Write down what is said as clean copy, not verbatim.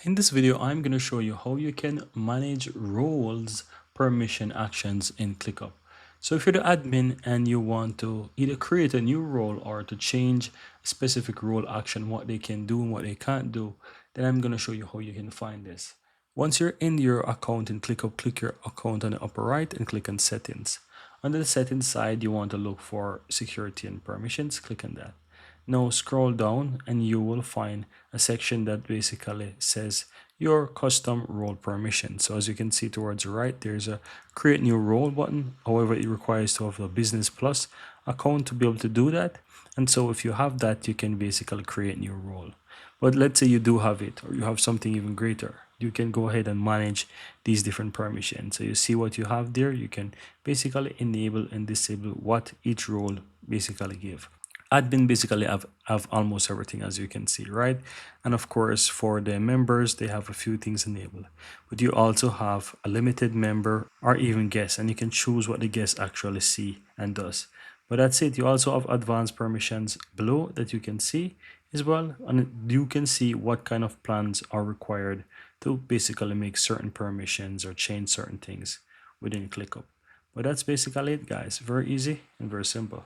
In this video, I'm going to show you how you can manage roles, permission actions in ClickUp. So if you're the admin and you want to either create a new role or to change a specific role action, what they can do and what they can't do, then I'm going to show you how you can find this. Once you're in your account in ClickUp, click your account on the upper right and click on settings. Under the settings side, you want to look for security and permissions. Click on that. Now scroll down and you will find a section that basically says your custom role permission. So as you can see towards the right, there's a create new role button. However, it requires to have a business plus account to be able to do that. And so if you have that, you can basically create new role. But let's say you do have it or you have something even greater. You can go ahead and manage these different permissions. So you see what you have there. You can basically enable and disable what each role basically give. Admin basically have almost everything, as you can see, right? And of course, for the members, they have a few things enabled, but you also have a limited member or even guest, and you can choose what the guest actually see and does. But that's it. You also have advanced permissions below that you can see as well, and you can see what kind of plans are required to basically make certain permissions or change certain things within ClickUp. But that's basically it, guys. Very easy and very simple.